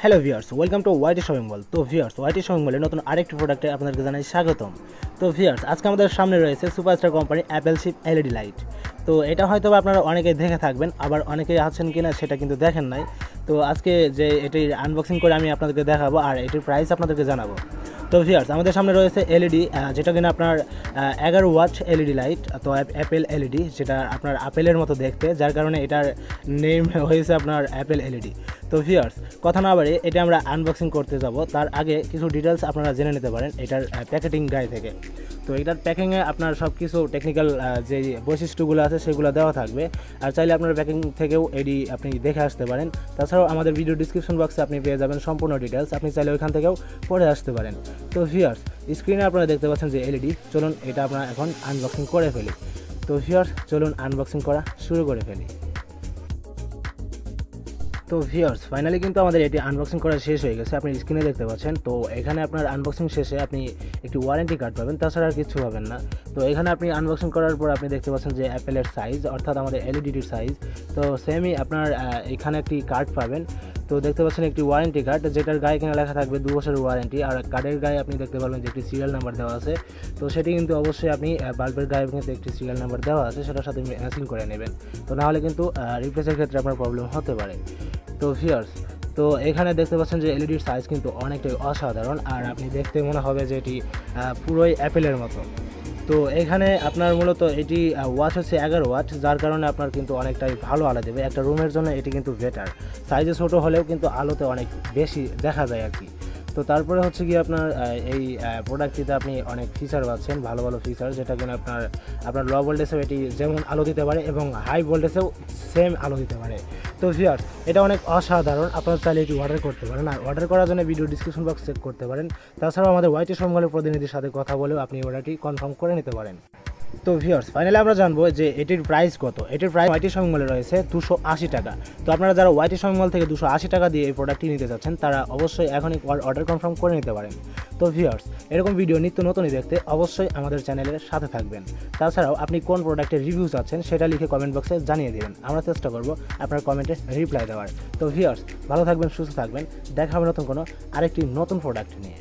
Hello viewers, welcome to YT shopping mall. তো viewers, ওয়াইটি shopping মলের নতুন আরেকটি প্রোডাক্টে আপনাদেরকে জানাই স্বাগতম। তো ভিউয়ার্স, আজকে আমাদের সামনে রয়েছে superstar company apple shape LED light. তো এটা হয়তো আপনারা অনেকেই দেখে থাকবেন, আবার অনেকেই আছেন কিনা সেটা কিন্তু দেখেন নাই। তো আজকে যে এটির আনবক্সিং করে আমি আপনাদেরকে দেখাবো আর এটির প্রাইস আপনাদেরকে জানাবো। তো ভিউয়ার্স, আমাদের সামনে রয়েছে এলইডি, যেটা কিনা আপনার 11 ওয়াট এলইডি লাইট। তো অ্যাপেল এলইডি, যেটা আপনার আপেলের মতো দেখতে, যার কারণে এটার নেম হয়েছে আপনার অ্যাপেল এলইডি। তো ভিউয়ার্স, কথা না বাড়িয়ে এটা আমরা আনবক্সিং করতে যাব। তার আগে কিছু ডিটেলস আপনারা জেনে নিতে পারেন এটার প্যাকেটিং গায়ে থেকে। তো এটার প্যাকিংয়ে আপনার সব কিছু টেকনিক্যাল যে বৈশিষ্ট্যগুলো আছে সেগুলো দেওয়া থাকবে, আর চাইলে আপনার প্যাকিং থেকেও এটি আপনি দেখে আসতে পারেন। তাছাড়াও আমাদের ভিডিও ডিসক্রিপশন বক্সে আপনি পেয়ে যাবেন সম্পূর্ণ ডিটেলস, আপনি চাইলে ওইখান থেকেও পড়ে আসতে পারেন। তো ভিউয়ার্স, স্ক্রিনে আপনারা দেখতে পাচ্ছেন যে এলইডি। চলুন এটা আপনারা এখন আনবক্সিং করে ফেলি। তো ভিউয়ার্স, চলুন আনবক্সিং করা শুরু করে ফেলি। তো ভিউয়ার্স, ফাইনালি কিন্তু আমাদের এটি আনবক্সিং করা শেষ হয়ে গেছে, আপনি স্ক্রিনে দেখতে পাচ্ছেন। তো এখানে আপনার আনবক্সিং শেষে আপনি একটি ওয়ারেন্টি কার্ড পাবেন, তাছাড়া আর কিছু পাবেন না। তো এখানে আপনি আনবক্সিং করার পর আপনি দেখতে পাচ্ছেন যে অ্যাপেলের সাইজ, অর্থাৎ আমাদের এলইডিটির সাইজ। তো সেমই আপনার এখানে একটি কার্ড পাবেন। তো দেখতে পাচ্ছেন একটি ওয়ারেন্টি কার্ড, যেটার গায়ে কিনা লেখা থাকবে 2 বছরের ওয়ারেন্টি, আর কার্ডের গায়ে আপনি দেখতে পারবেন যে একটি সিরিয়াল নাম্বার দেওয়া আছে। তো সেটি কিন্তু অবশ্যই আপনি বাল্বের গায়ে কিন্তু একটি সিরিয়াল নাম্বার দেওয়া আছে, সেটার সাথে ম্যাচিং করে নেবেন। তো নাহলে কিন্তু রিপ্লেসের ক্ষেত্রে আপনার প্রবলেম হতে পারে। তো ভিউয়ার্স, তো এখানে দেখতে পাচ্ছেন যে এলইডির সাইজ কিন্তু অনেকটাই অসাধারণ, আর আপনি দেখতে মনে হবে যে এটি পুরোই অ্যাপেলের মতো। তো এখানে আপনার মূলত এটি ওয়াট হচ্ছে 11 ওয়াট, যার কারণে আপনার কিন্তু অনেকটাই ভালো আলো দেবে। একটা রুমের জন্য এটি কিন্তু বেটার, সাইজে ছোটো হলেও কিন্তু আলোতে অনেক বেশি দেখা যায় আর কি। তো তারপরে হচ্ছে কি আপনার এই প্রোডাক্টটিতে আপনি অনেক ফিচার পাচ্ছেন, ভালো ভালো ফিচার, যেটা কিনা আপনার লো ভোল্টেজেও এটি যেমন আলো দিতে পারে এবং হাই ভোল্টেজেও সেম আলো দিতে পারে। তো ভিউয়ার্স, এটা অনেক অসাধারণ। আপনারা চাইলে এটি অর্ডার করতে পারেন, আর অর্ডার করার জন্য ভিডিও ডিসক্রিপশন বক্স চেক করতে পারেন। তাছাড়াও আমাদের ওয়াইটি শপিং প্রতিনিধির সাথে কথা বলেও আপনি অর্ডারটি কনফার্ম করে নিতে পারেন। তো ভিউয়ার্স, ফাইনালি আমরা জানবো যে এটির প্রাইস কত। এটির প্রাইস ওয়াইটি শপিং মলে রয়েছে 280 টাকা। তো আপনারা যারা ওয়াইটি শপিং মল থেকে 280 টাকা দিয়ে এই প্রোডাক্টটি নিতে চাচ্ছেন, তারা অবশ্যই এখনই অর্ডার কনফার্ম করে নিতে পারেন। তো ভিউয়ার্স, এরকম ভিডিও নিত্য নতুনই দেখতে অবশ্যই আমাদের চ্যানেলের সাথে থাকবেন। তাছাড়াও আপনি কোন প্রোডাক্টের রিভিউ চাচ্ছেন সেটা লিখে কমেন্ট বক্সে জানিয়ে দেবেন, আমরা চেষ্টা করব আপনার কমেন্টে রিপ্লাই দেওয়ার। তো ভিউয়ার্স, ভালো থাকবেন, সুস্থ থাকবেন, দেখা হবে নতুন কোনো আরেকটি নতুন প্রোডাক্ট নিয়ে।